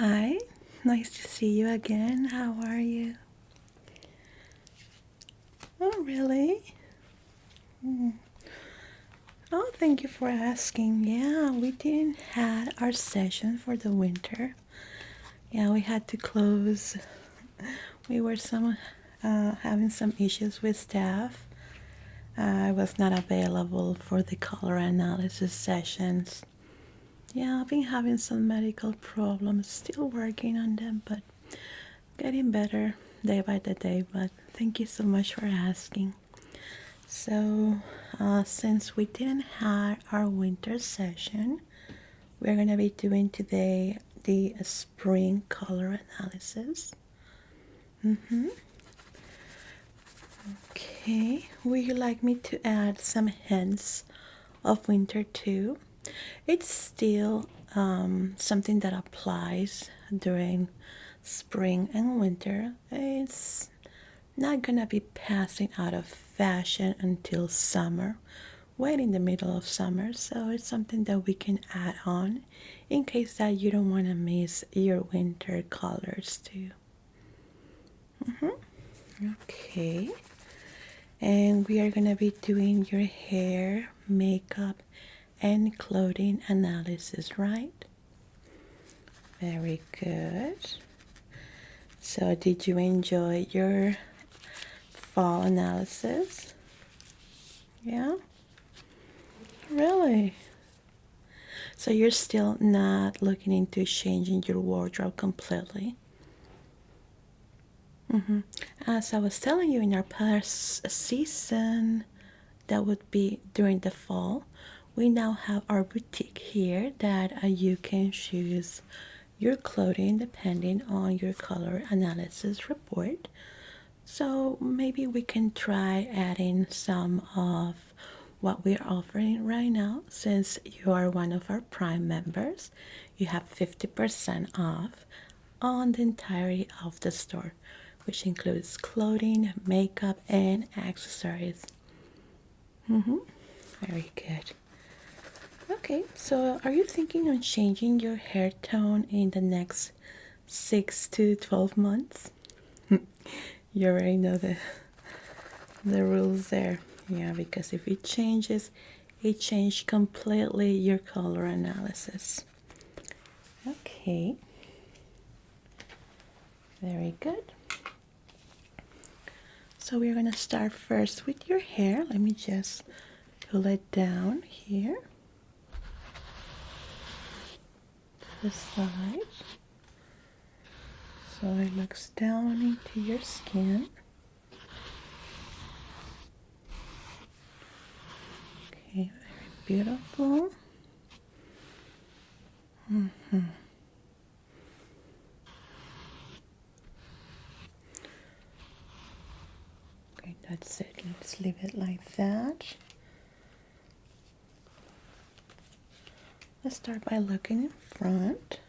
Hi, nice to see you again. How are you? Oh, really? Mm. Oh, thank you for asking. Yeah, we didn't had our session for the winter. Yeah, we had to close. We were having some issues with staff. I was not available for the color analysis sessions. Yeah, I've been having some medical problems, still working on them, but getting better day by the day. But thank you so much for asking. So, since we didn't have our winter session, we're going to be doing today the spring color analysis. Okay, would you like me to add some hints of winter too? It's still something that applies during spring and winter. It's not gonna be passing out of fashion until summer, right in the middle of summer. So it's something that we can add on in case that you don't want to miss your winter colors too. Okay, and we are gonna be doing your hair, makeup, and clothing analysis, right? Very good. So, did you enjoy your fall analysis? Yeah? Really? So, you're still not looking into changing your wardrobe completely? As I was telling you in our past season, that would be during the fall, we now have our boutique here that you can choose your clothing depending on your color analysis report. So maybe we can try adding some of what we're offering right now. Since you are one of our Prime members, you have 50% off on the entirety of the store, which includes clothing, makeup, and accessories. Very good. Okay, so are you thinking on changing your hair tone in the next 6 to 12 months? You already know the rules there. Yeah, because if it changes, it changes completely your color analysis. Okay, very good. So we're gonna start first with your hair. Let me just pull it down here to the side. So it looks down into your skin. Okay, very beautiful. Okay, that's it. Let's leave it like that. Let's start by looking in front.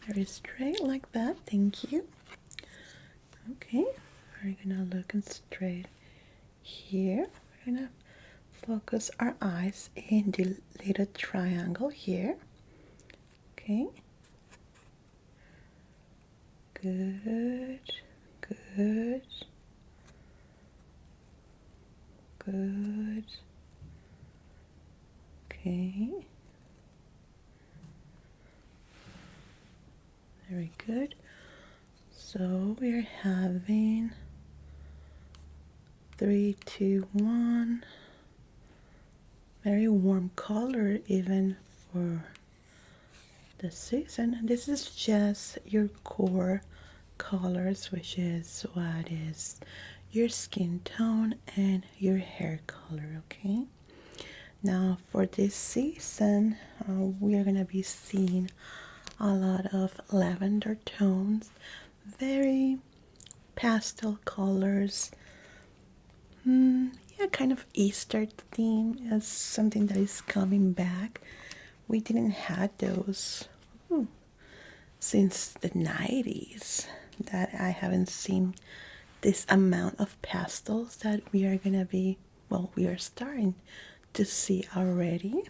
Very straight like that. Thank you. Okay, we're gonna look straight here. We're gonna focus our eyes in the little triangle here. Okay. Good. Good. Good. Okay. Very good. So we're having 3, 2, 1. Very warm color even for the season. This is just your core colors, which is what is your skin tone and your hair color. Okay, now for this season we are gonna be seeing a lot of lavender tones, very pastel colors. Yeah, kind of Easter theme is something that is coming back. We didn't have those since the 90s, that I haven't seen this amount of pastels that we are gonna be, well, we are starting to see already.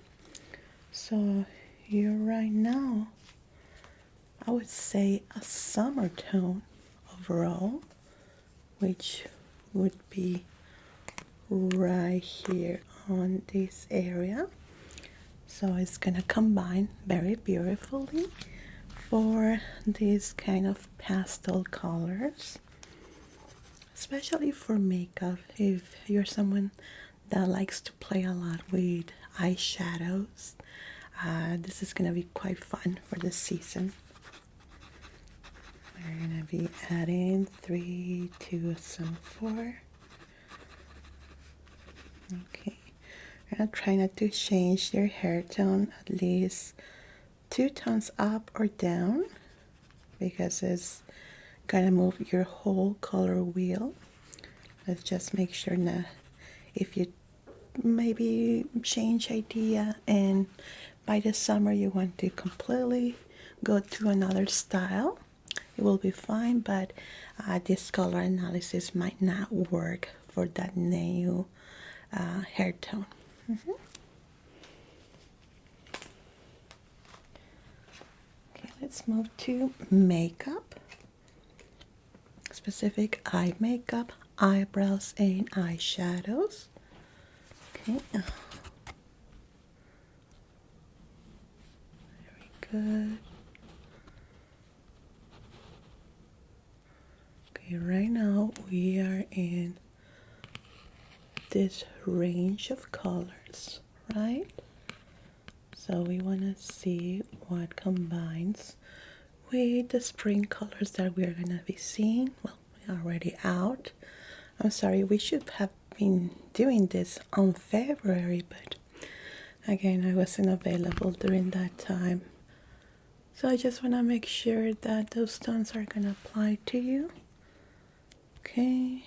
So you right now. I would say a summer tone overall, which would be right here on this area. So it's gonna combine very beautifully for these kind of pastel colors, especially for makeup. If you're someone that likes to play a lot with eyeshadows, this is gonna be quite fun for this season. We're gonna be adding 3, 2, some 4. Okay, I'm gonna try not to change your hair tone at least 2 tones up or down, because it's gonna move your whole color wheel. Let's just make sure that if you maybe change idea and by the summer you want to completely go to another style, it will be fine, but this color analysis might not work for that new hair tone. Okay, let's move to makeup. Specific eye makeup, eyebrows, and eyeshadows. Okay. Very good. Okay, right now we are in this range of colors, right? So we want to see what combines with the spring colors that we're going to be seeing. Well, we're already out. I'm sorry, we should have been doing this on February, but again, I wasn't available during that time. So I just want to make sure that those tones are going to apply to you. Okay,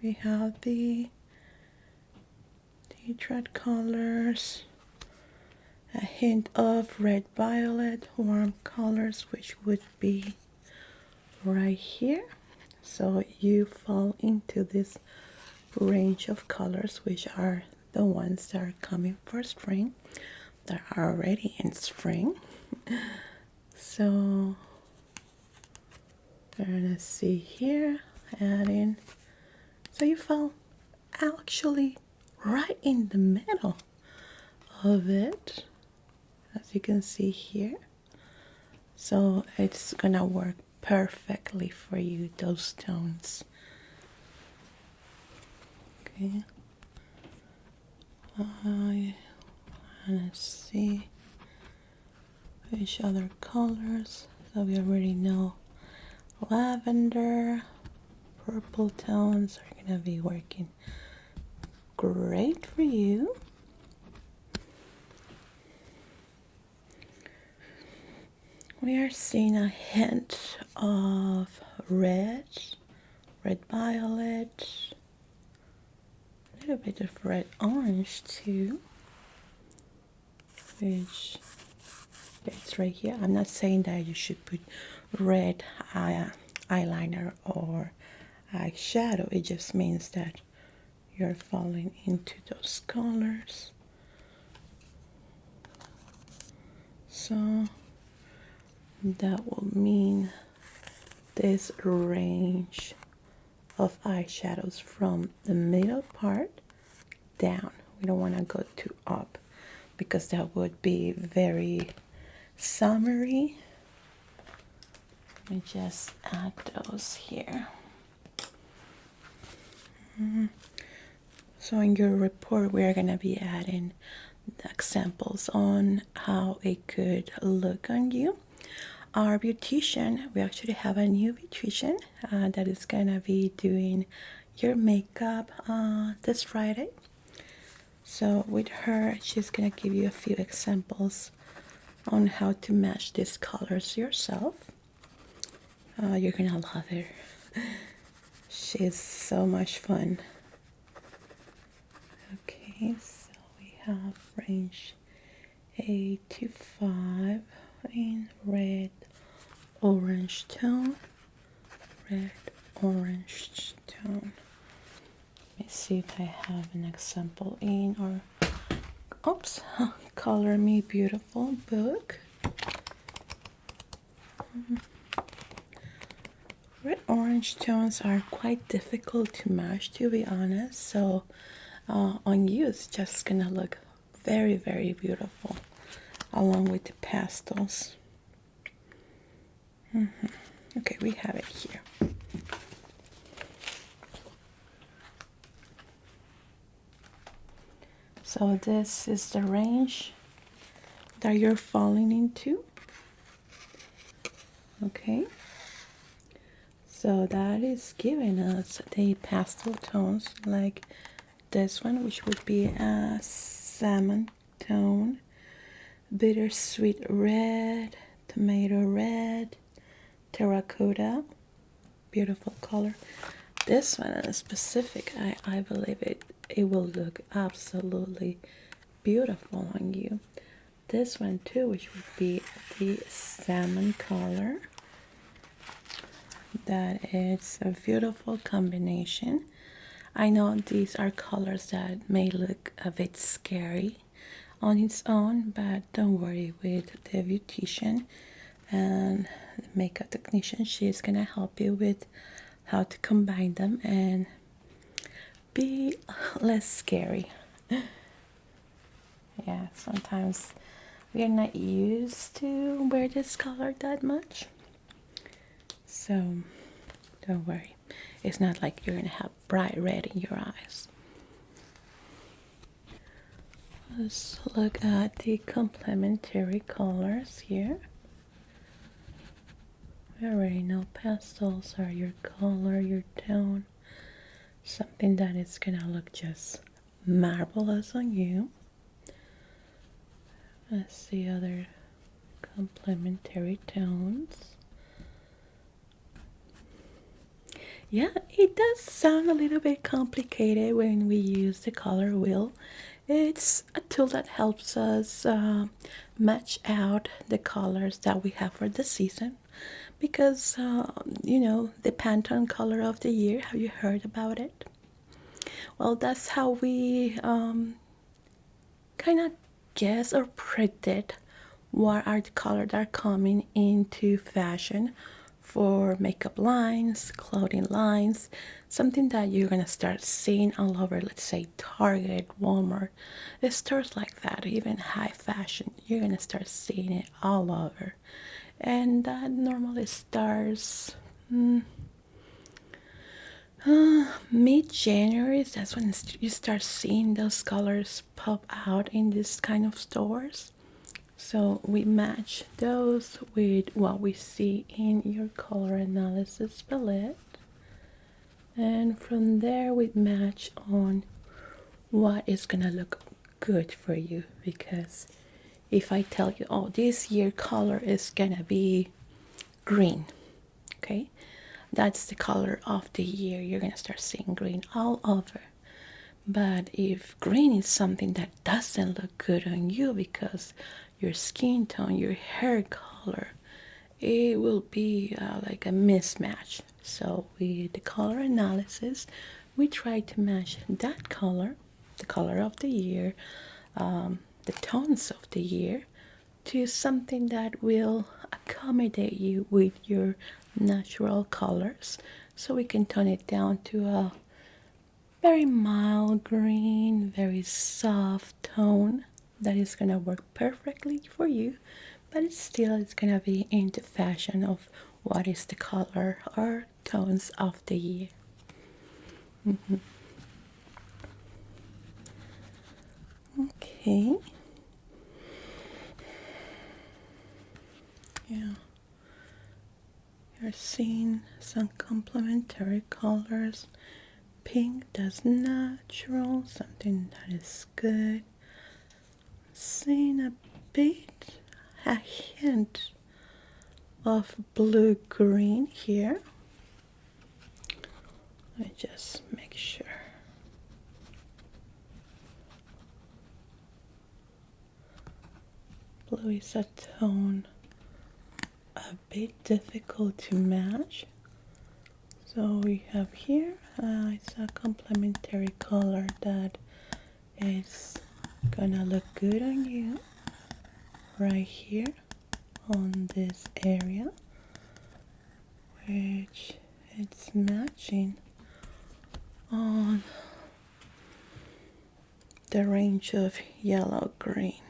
we have the red colors, a hint of red violet, warm colors, which would be right here. So you fall into this range of colors, which are the ones that are coming for spring, that are already in spring. So we're gonna see here, adding, so you fall actually right in the middle of it, as you can see here. So it's gonna work perfectly for you, those tones. Okay, I wanna see which other colors. So we already know lavender, purple tones are gonna be working great for you. We are seeing a hint of red violet, a little bit of red orange too, which it's right here. I'm not saying that you should put red eyeliner or eyeshadow. It just means that you're falling into those colors. So that will mean this range of eyeshadows from the middle part down. We don't want to go too up, because that would be very summery. Let me just add those here. So in your report, we are going to be adding the examples on how it could look on you. Our beautician, we actually have a new beautician that is going to be doing your makeup this Friday. So with her, she's going to give you a few examples on how to match these colors yourself. You're going to love her. She's so much fun. Okay, so we have range 8 to 5 in red, orange tone, red, orange tone. Let me see if I have an example in, or oops, Color Me Beautiful book. Red orange tones are quite difficult to match, to be honest, so on you it's just gonna look very, very beautiful along with the pastels. Okay, we have it here. So this is the range that you're falling into. Okay, so that is giving us the pastel tones like this one, which would be a salmon tone, bittersweet red, tomato red, terracotta, beautiful color. This one in specific, I believe it will look absolutely beautiful on you. This one too, which would be the salmon color. That is a beautiful combination. I know these are colors that may look a bit scary on its own, but don't worry, with the beautician and the makeup technician, she's gonna help you with how to combine them and be less scary. Yeah, sometimes we are not used to wear this color that much, so don't worry, it's not like you're gonna have bright red in your eyes. Let's look at the complementary colors here. We already know pastels are your color, your tone, something that is gonna look just marvelous on you. Let's see other complementary tones. Yeah, it does sound a little bit complicated when we use the color wheel. It's a tool that helps us match out the colors that we have for the season. Because, you know, the Pantone color of the year, have you heard about it? Well, that's how we kind of guess or predict what are the colors that are coming into fashion for makeup lines, clothing lines, something that you're gonna start seeing all over, let's say Target, Walmart, stores like that, even high fashion, you're gonna start seeing it all over. And that normally starts mid-January. That's when you start seeing those colors pop out in this kind of stores. So we match those with what we see in your color analysis palette, and from there we match on what is gonna look good for you. Because if I tell you, oh, this year color is gonna be green, okay, that's the color of the year, you're gonna start seeing green all over. But if green is something that doesn't look good on you because your skin tone, your hair color, it will be like a mismatch. So with the color analysis, we try to match that color, the color of the year, the tones of the year, to something that will accommodate you with your natural colors, so we can tone it down to a very mild green, very soft tone that is gonna work perfectly for you, but it's gonna be in the fashion of what is the color or tones of the year. Okay. Yeah. You're seeing some complementary colors. Pink, that's natural, something that is good. Seeing a bit, a hint of blue green here. Let me just make sure. Blue is a tone a bit difficult to match. So we have here, it's a complementary color that is Gonna look good on you right here on this area, which it's matching on the range of yellow green.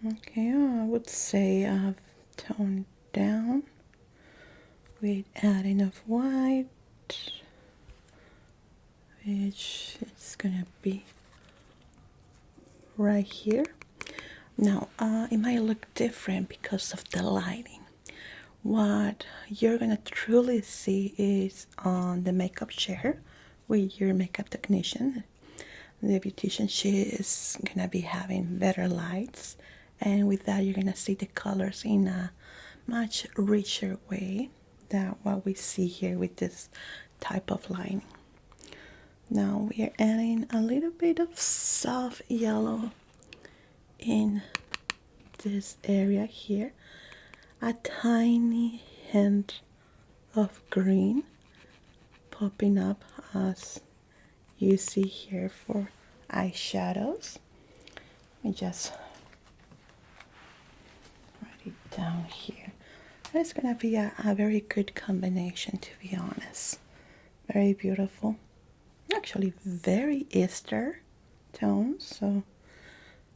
Okay, I would say I've toned down with adding of white, which is gonna be right here. Now, it might look different because of the lighting. What you're gonna truly see is on the makeup chair with your makeup technician. The beautician, she is gonna be having better lights, and with that you're gonna see the colors in a much richer way than what we see here with this type of lighting. Now we are adding a little bit of soft yellow in this area here, a tiny hint of green popping up as you see here for eyeshadows. Let me just write it down here. It's gonna be a very good combination, to be honest. Very beautiful. Actually, very Easter tones, so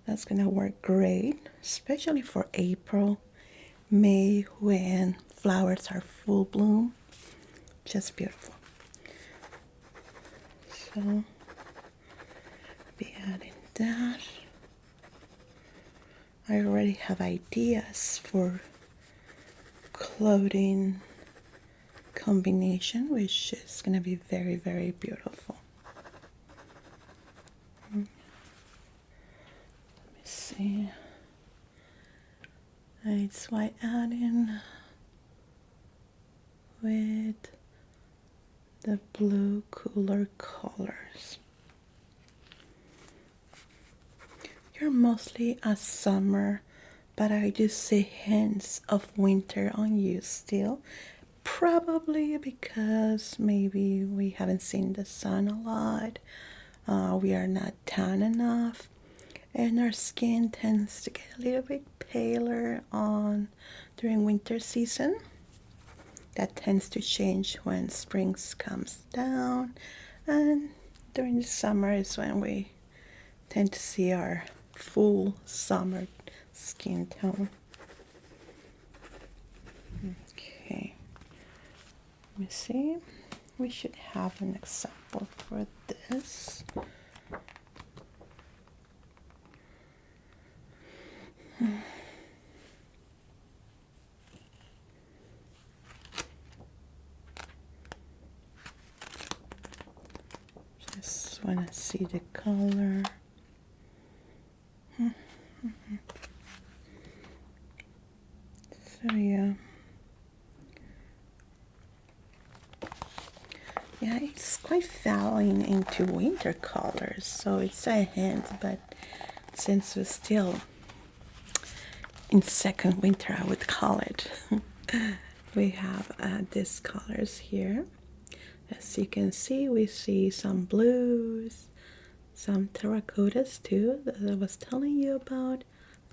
that's gonna work great, especially for April, May, when flowers are full bloom. Just beautiful. So, be adding that. I already have ideas for clothing combination, which is going to be very, very beautiful. Let me see. It's white adding with the blue cooler colors. You're mostly a summer, but I do see hints of winter on you still. Probably because maybe we haven't seen the sun a lot. We are not tan enough, and our skin tends to get a little bit paler on during winter season. That tends to change when spring comes down, and during the summer is when we tend to see our full summer skin tone. Okay, let me see. We should have an example for this. Just want to see the color. So yeah, it's quite falling into winter colors, so it's a hint, but since we're still in second winter, I would call it. We have these colors here. As you can see, we see some blues, some terracottas too that I was telling you about,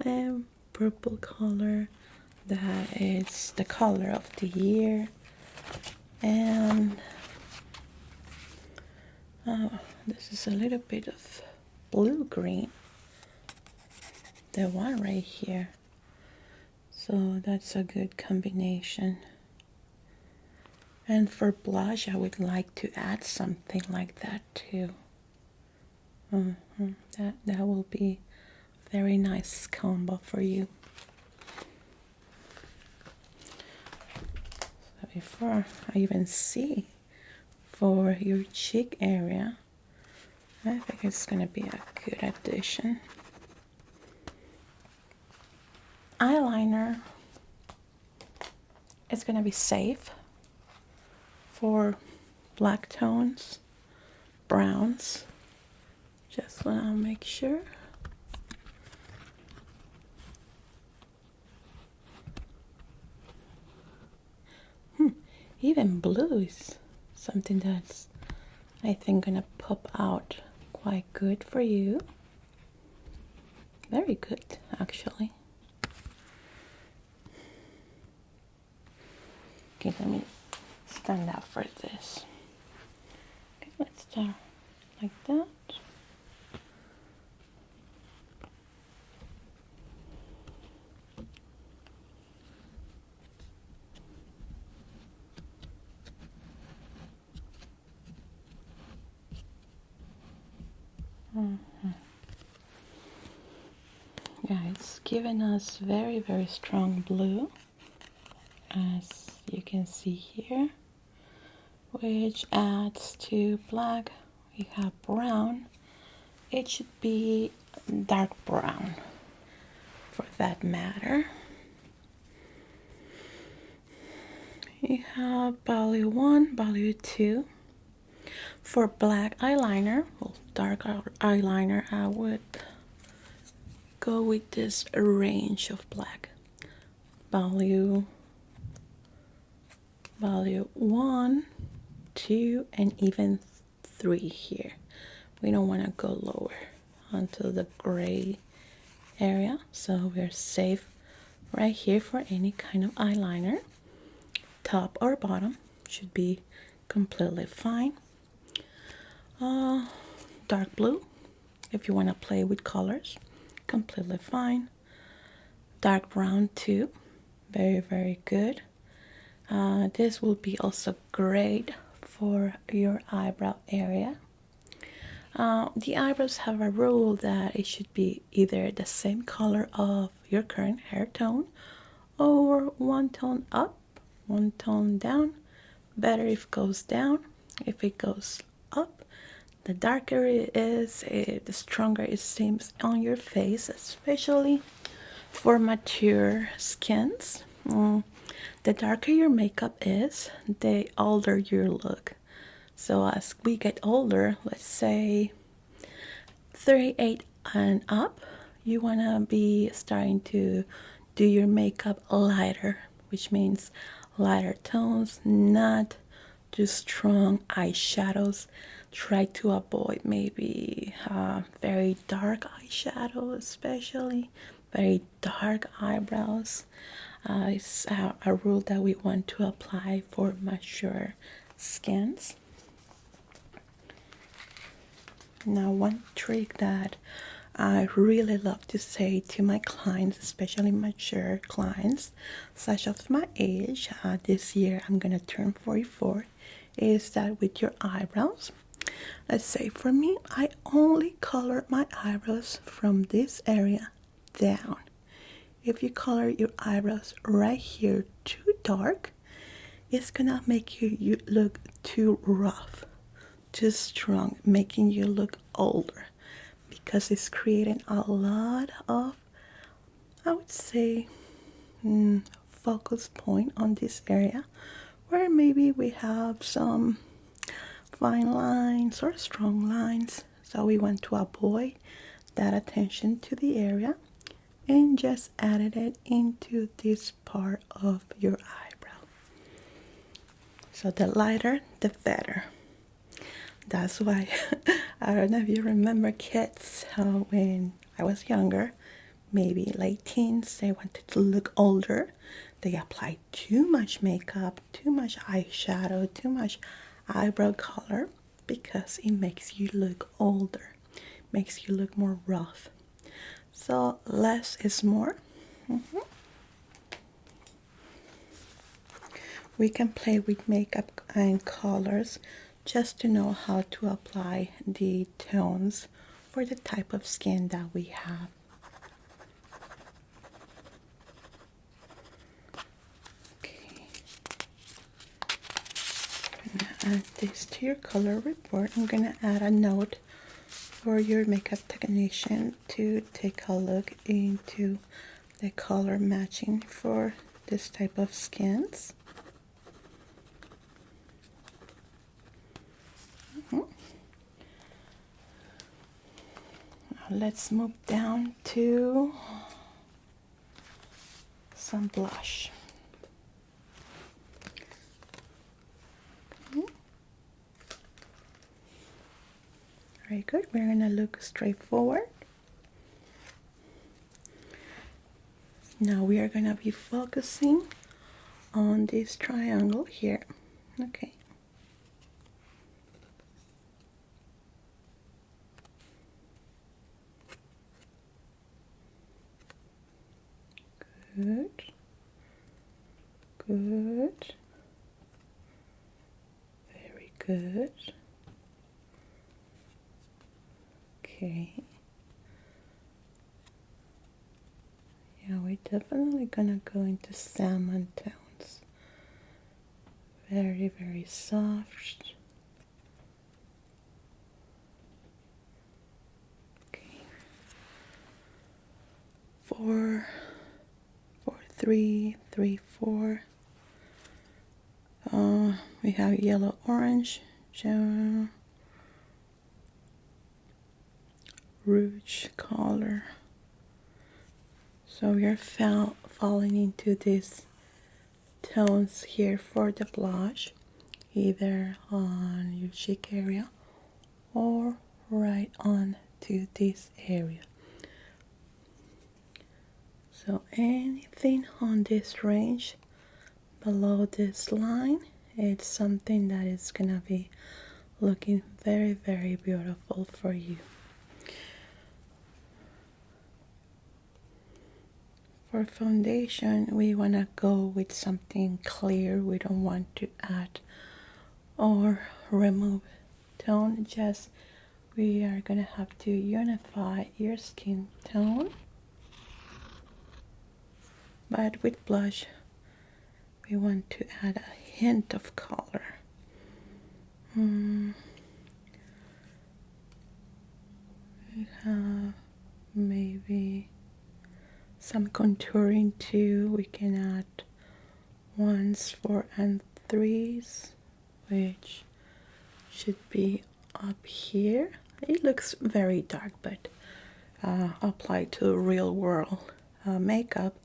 and purple color that is the color of the year. And this is a little bit of blue green, the one right here, so that's a good combination. And for blush, I would like to add something like that too. That will be a very nice combo for you. So before I even see for your cheek area, I think it's gonna be a good addition. Eyeliner is gonna be safe for black tones, browns. Just want to make sure. Even blue is something that's, I think, gonna pop out quite good for you. Very good, actually. Okay, let me stand up for this. Okay, let's start like that. Yeah, it's giving us very, very strong blue, as you can see here, which adds to black. We have brown. It should be dark brown for that matter. You have value 1, value 2. For black eyeliner, well, dark eyeliner, I would go with this range of black. Value 1, 2, and even 3 here. We don't want to go lower onto the gray area, so we're safe right here for any kind of eyeliner. Top or bottom should be completely fine. Dark blue, if you want to play with colors, completely fine. Dark brown too, very, very good. This will be also great for your eyebrow area. The eyebrows have a rule that it should be either the same color of your current hair tone or one tone up, one tone down. Better if it goes down. If it goes up, the darker it is, the stronger it seems on your face, especially for mature skins. The darker your makeup is, the older you look. So as we get older, let's say 38 and up, you want to be starting to do your makeup lighter, which means lighter tones, not too strong eyeshadows. Try to avoid maybe very dark eyeshadow, especially very dark eyebrows. It's a rule that we want to apply for mature skins. Now, one trick that I really love to say to my clients, especially mature clients, such as my age, this year I'm gonna turn 44, is that with your eyebrows, let's say for me, I only color my eyebrows from this area down. If you color your eyebrows right here too dark, it's gonna make you look too rough, too strong, making you look older, because it's creating a lot of, I would say, focus point on this area where maybe we have some fine lines or strong lines. So we want to avoid that attention to the area and just added it into this part of your eyebrow. So the lighter, the better. That's why, I don't know if you remember kids, when I was younger, maybe late teens, they wanted to look older. They applied too much makeup, too much eyeshadow, too much eyebrow color, because it makes you look older, makes you look more rough. So less is more. We can play with makeup and colors just to know how to apply the tones for the type of skin that we have. Okay. I'm gonna add this to your color report. I'm gonna add a note for your makeup technician to take a look into the color matching for this type of skins. Now let's move down to some blush. Right Very good. We're gonna look straight forward. Now we are gonna be focusing on this triangle here. Okay. Good. Good. Very good. Okay. Yeah, we're definitely gonna go into salmon tones. Very, very soft. Okay. 4, 4, 3, 3, 4. We have yellow, orange, rouge color. So we are falling into these tones here for the blush, either on your cheek area or right on to this area. So anything on this range below this line, it's something that is gonna be looking very, very beautiful for you. For foundation, we want to go with something clear. We don't want to add or remove tone. Just we are going to have to unify your skin tone. But with blush, we want to add a hint of color. We have maybe some contouring too. We can add 1s, 4, and 3s, which should be up here. It looks very dark, but applied to real world makeup,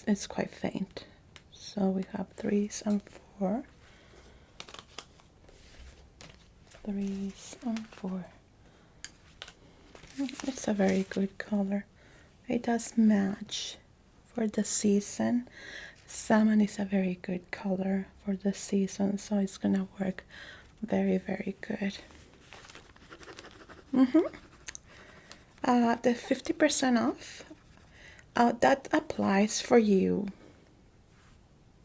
it's quite faint. So we have 3s and 4. 3s and 4. It's a very good color. It does match for the season. Salmon is a very good color for the season, so it's gonna work very, very good. The 50% off, that applies for you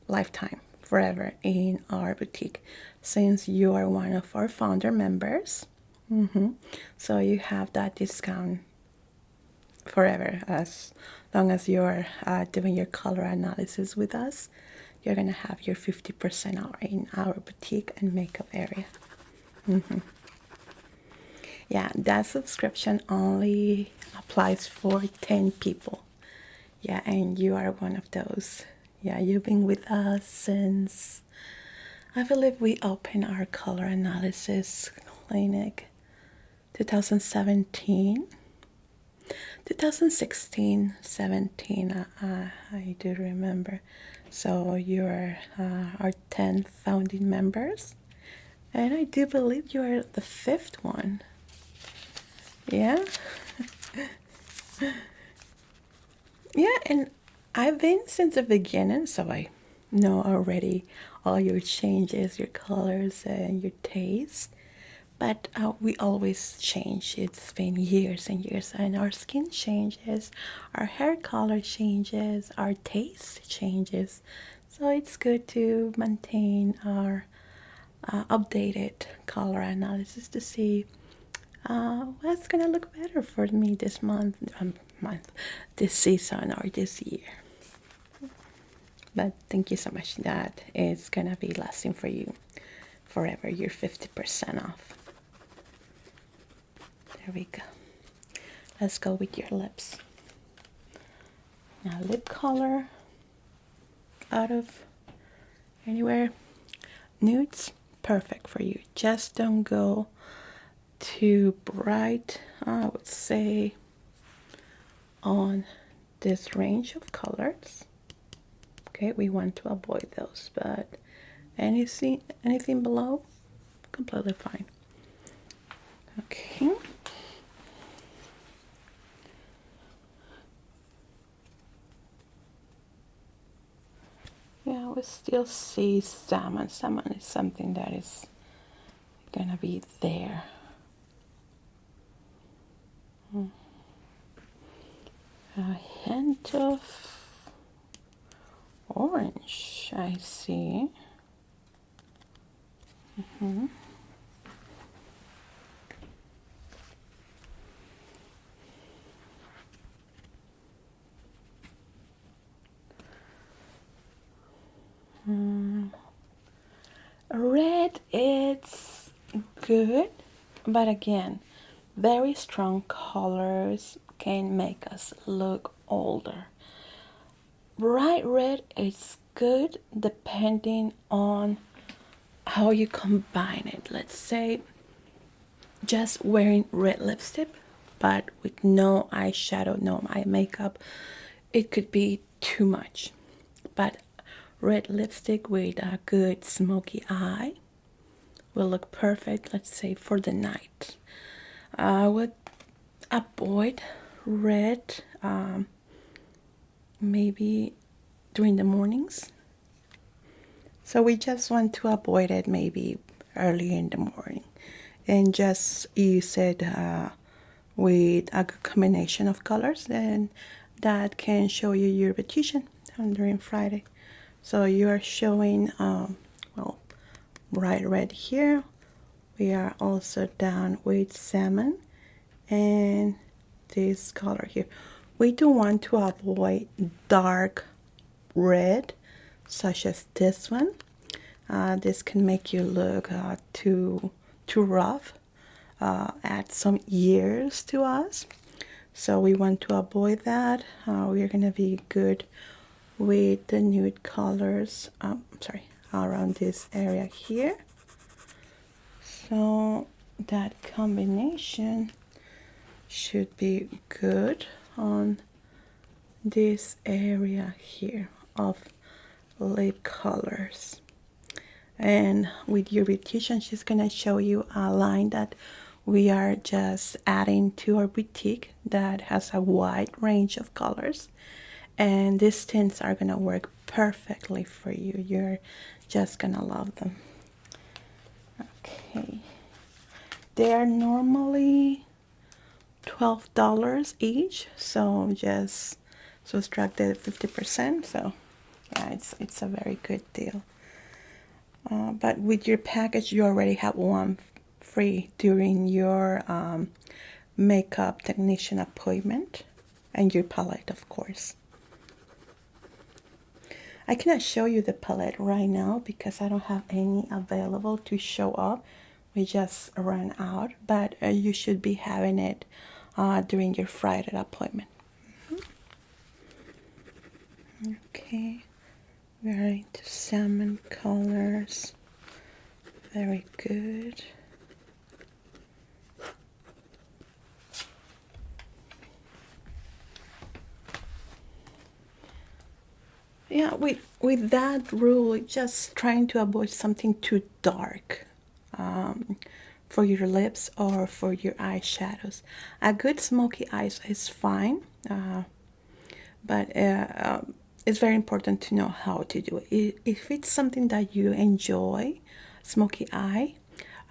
lifetime, forever in our boutique, since you are one of our founder members. So you have that discount forever, as long as you're doing your color analysis with us. You're gonna have your 50% off in our boutique and makeup area. Yeah, that subscription only applies for 10 people. Yeah, and you are one of those. Yeah, you've been with us since, I believe we opened our color analysis clinic 2017. 2016, 17, I do remember. So you're our 10th founding members, and I do believe you are the 5th one. Yeah. Yeah, and I've been since the beginning, so I know already all your changes, your colors, and your taste. But we always change. It's been years and years, and our skin changes, our hair color changes, our taste changes. So it's good to maintain our updated color analysis to see what's gonna look better for me this month, this season, or this year. But thank you so much. That is gonna be lasting for you forever. You're 50% off. There we go. Let's go with your lips. Now lip color, out of anywhere. Nudes, perfect for you. Just don't go too bright, I would say, on this range of colors. Okay, we want to avoid those, but anything below, completely fine. Okay. Yeah, we still see salmon. Salmon is something that is gonna be there. A hint of orange, I see. Red is good, but again, very strong colors can make us look older. Bright red is good depending on how you combine it. Let's say just wearing red lipstick but with no eyeshadow, no eye makeup, it could be too much. But red lipstick with a good smoky eye will look perfect, let's say for the night. I would avoid red maybe during the mornings. So we just want to avoid it maybe early in the morning and just use it with a good combination of colors, and that can show you your beautician during Friday. So you are showing well, bright red here. We are also down with salmon and this color here. We do want to avoid dark red such as this one. This can make you look too rough, add some years to us. So we want to avoid that. We're gonna be good with the nude colors. Sorry, around this area here. So that combination should be good on this area here of lip colors. And with your beautician, she's gonna show you a line that we are just adding to our boutique that has a wide range of colors, and these tints are gonna work perfectly for you. You're just gonna love them. Okay, they are normally $12 each, so just subtract the 50%. So yeah, it's a very good deal. But with your package, you already have one free during your makeup technician appointment, and your palette, of course. I cannot show you the palette right now because I don't have any available to show up. We just ran out, but you should be having it during your Friday appointment. Okay, we're into salmon colors. Very good. Yeah, with that rule, just trying to avoid something too dark for your lips or for your eyeshadows. A good smoky eyes is fine, but it's very important to know how to do it. If it's something that you enjoy, smoky eye,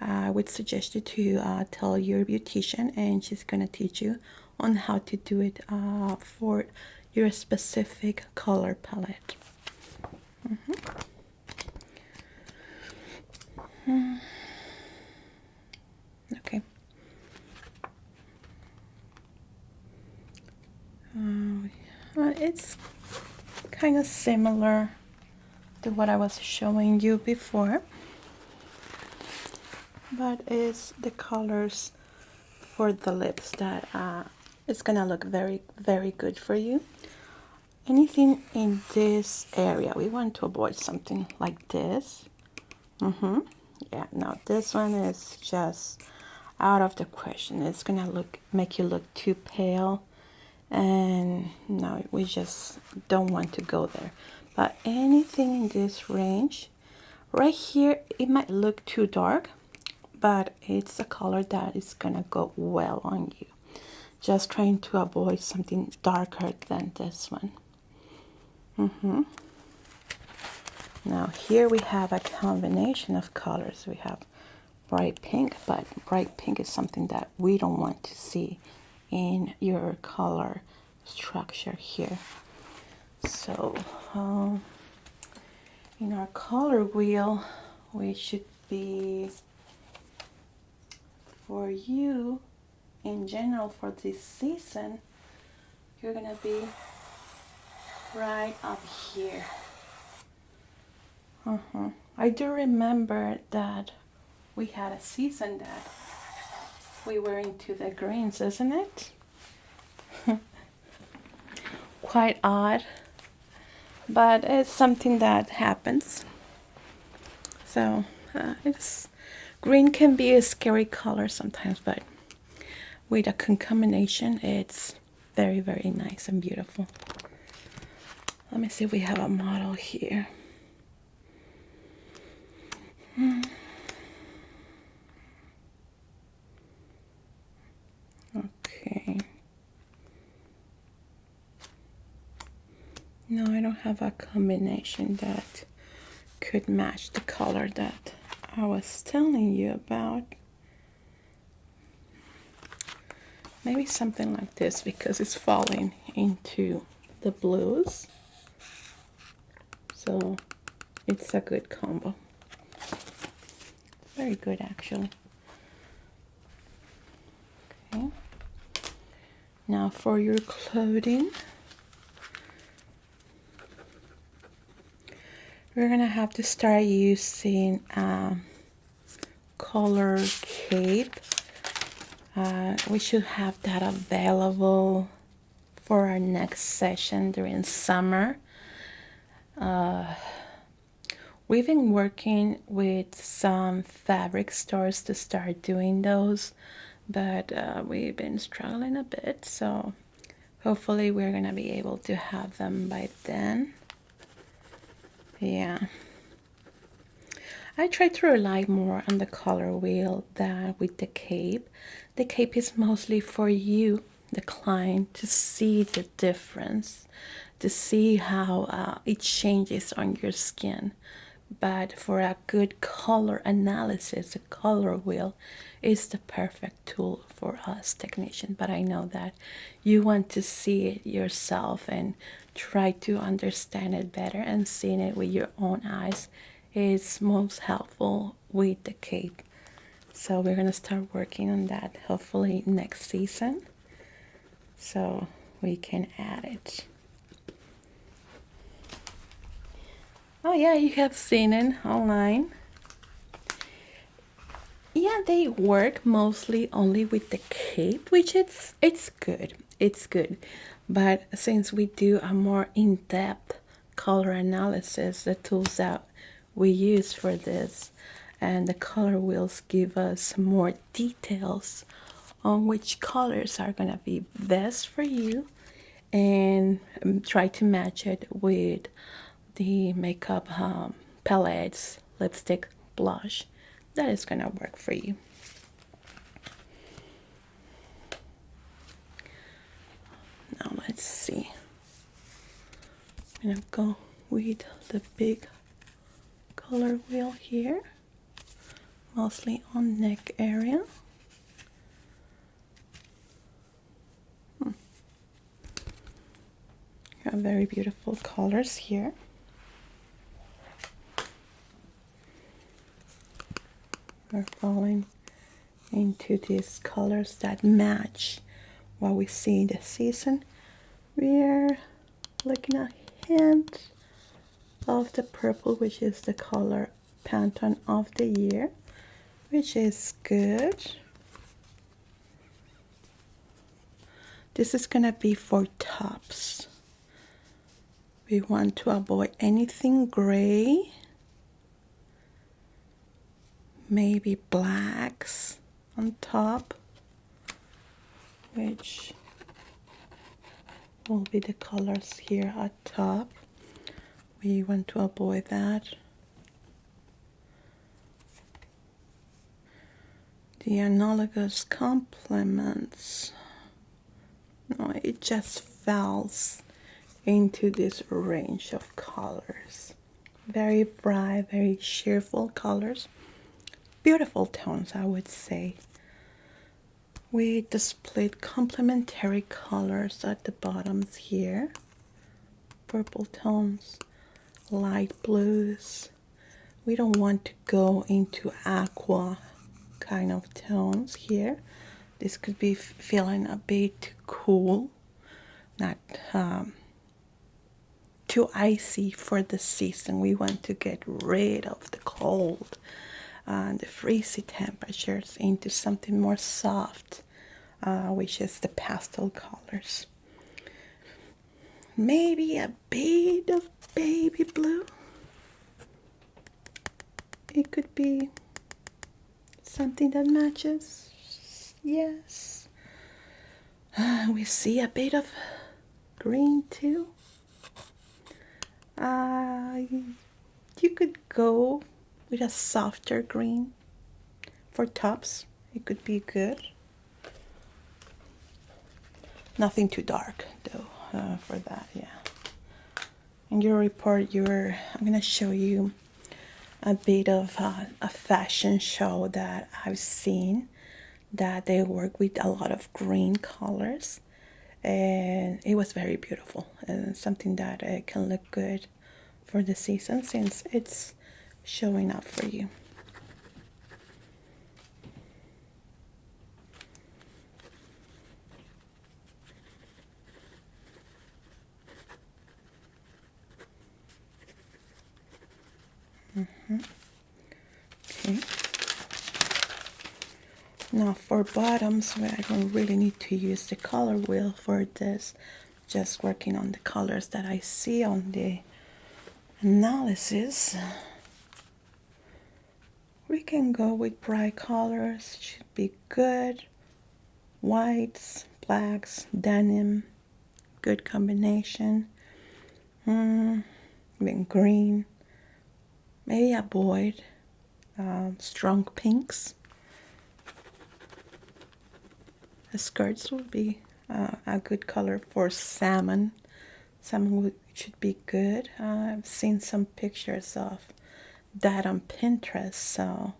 I would suggest you to tell your beautician, and she's gonna teach you on how to do it for your specific color palette. Okay. It's kind of similar to what I was showing you before, but it's the colors for the lips that it's gonna look very, very good for you. Anything in this area, we want to avoid something like this. Yeah, no, this one is just out of the question. It's gonna make you look too pale, and no, we just don't want to go there. But anything in this range, right here, it might look too dark, but it's a color that is gonna go well on you. Just trying to avoid something darker than this one. Now here we have a combination of colors. We have bright pink, but bright pink is something that we don't want to see in your color structure here. So in our color wheel, we should be, for you in general for this season, you're gonna be right up here. I do remember that we had a season that we were into the greens, isn't it? Quite odd, but it's something that happens. So green can be a scary color sometimes, but with a combination, it's very, very nice and beautiful. Let me see if we have a model here. Okay. No, I don't have a combination that could match the color that I was telling you about. Maybe something like this because it's falling into the blues. So it's a good combo. Very good, actually. Okay. Now for your clothing, we're gonna have to start using color cape. We should have that available for our next session during summer. We've been working with some fabric stores to start doing those, but we've been struggling a bit, so hopefully we're gonna be able to have them by then. Yeah, I try to rely more on the color wheel than with the cape. The cape is mostly for you, the client, to see the difference, to see how it changes on your skin. But for a good color analysis, a color wheel is the perfect tool for us technicians. But I know that you want to see it yourself and try to understand it better, and seeing it with your own eyes is most helpful with the cape. So we're gonna start working on that hopefully next season, so we can add it. Oh yeah, you have seen it online. Yeah, they work mostly only with the cape, which it's good. It's good. But since we do a more in-depth color analysis, the tools that we use for this and the color wheels give us more details on which colors are gonna be best for you, and try to match it with the makeup palettes, lipstick, blush that is gonna work for you. Now let's see. I'm gonna go with the big color wheel here, mostly on neck area. Got very beautiful colors here. We're falling into these colors that match what we see in the season. We're looking at a hint of the purple, which is the color Pantone of the year, which is good. This is gonna be for tops. We want to avoid anything gray, maybe blacks on top, which will be the colors here at top. We want to avoid that. the analogous complements. No, it just falls into this range of colors. Very bright, very cheerful colors. Beautiful tones, I would say. We displayed complementary colors at the bottoms here. Purple tones, light blues. We don't want to go into aqua kind of tones here. This could be feeling a bit cool, not too icy for the season. We want to get rid of the cold and the freezing temperatures into something more soft, which is the pastel colors. Maybe a bit of baby blue. It could be something that matches. Yes. We see a bit of green too. You could go with a softer green for tops. It could be good. Nothing too dark though for that, yeah. In your report, I'm going to show you a bit of a fashion show that I've seen that they work with a lot of green colors, and it was very beautiful and something that can look good for the season since it's showing up for you. Okay. Now for bottoms, where I don't really need to use the color wheel for this, just working on the colors that I see on the analysis. We can go with bright colors, should be good. Whites, blacks, denim, good combination. Even green, maybe avoid strong pinks. The skirts would be a good color for salmon. Salmon should be good. I've seen some pictures of that on Pinterest, so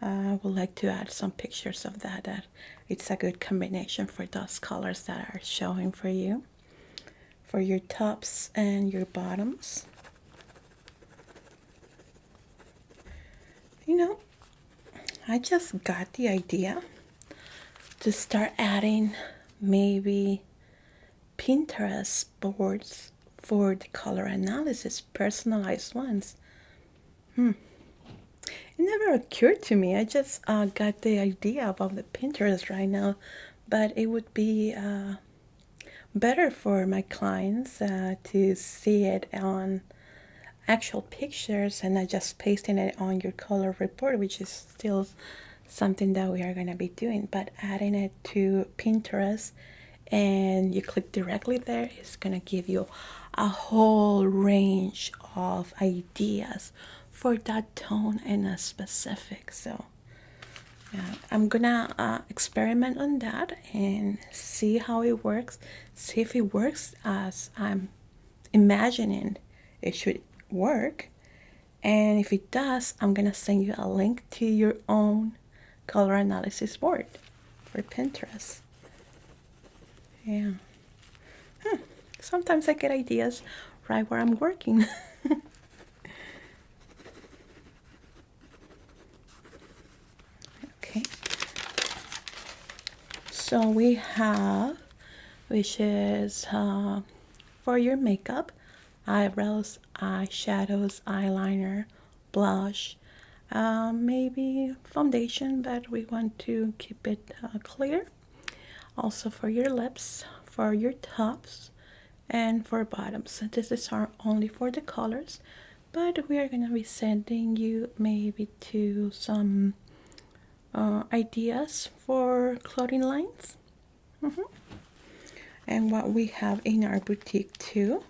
I would like to add some pictures of that. It's a good combination for those colors that are showing for you, for your tops and your bottoms. You know, I just got the idea to start adding maybe Pinterest boards for the color analysis, personalized ones. It never occurred to me. I just got the idea about the Pinterest right now, but it would be better for my clients to see it on actual pictures and not just pasting it on your color report, which is still something that we are going to be doing, but adding it to Pinterest and you click directly there is going to give you a whole range of ideas for that tone and a specific. So yeah, I'm gonna experiment on that and see how it works, see if it works as I'm imagining it should work, and if it does, I'm gonna send you a link to your own color analysis board for Pinterest. Yeah. Sometimes I get ideas right where I'm working. Okay. So we have, which is for your makeup, eyebrows, eyeshadows, eyeliner, blush, maybe foundation, but we want to keep it clear. Also for your lips, for your tops, and for bottoms. This is only for the colors, but we are going to be sending you maybe to some ideas for clothing lines. And what we have in our boutique too,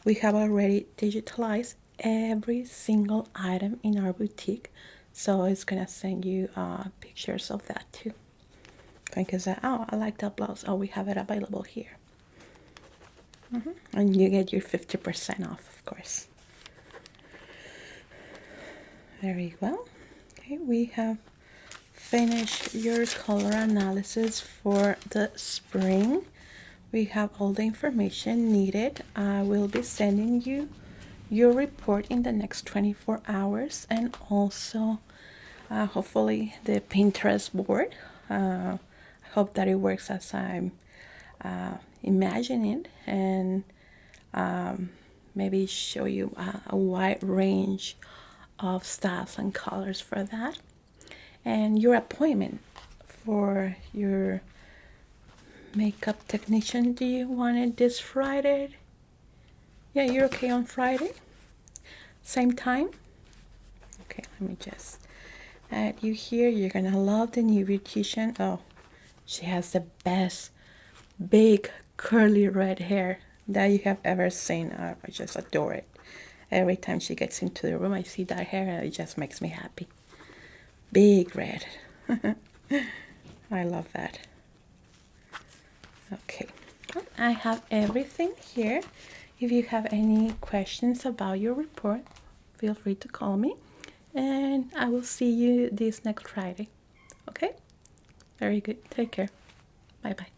we have already digitalized every single item in our boutique, So it's gonna send you pictures of that too. Because oh, I like that blouse. Oh, we have it available here. And you get your 50% off, of course. Very well. Okay, we have finished your color analysis for the spring. We have all the information needed. I will be sending you your report in the next 24 hours, and also hopefully the Pinterest board. I hope that it works as I'm imagining, and maybe show you a wide range of styles and colors for that. And your appointment for your makeup technician, do you want it this Friday? Yeah, you're okay on Friday? Same time? Okay, let me just add you here. You're gonna love the new beautician. Oh, she has the best big curly red hair that you have ever seen. I just adore it. Every time she gets into the room, I see that hair and it just makes me happy. Big red. I love that. Okay, I have everything here. If you have any questions about your report, feel free to call me, and I will see you this next Friday. Okay? Very good. Take care. Bye bye.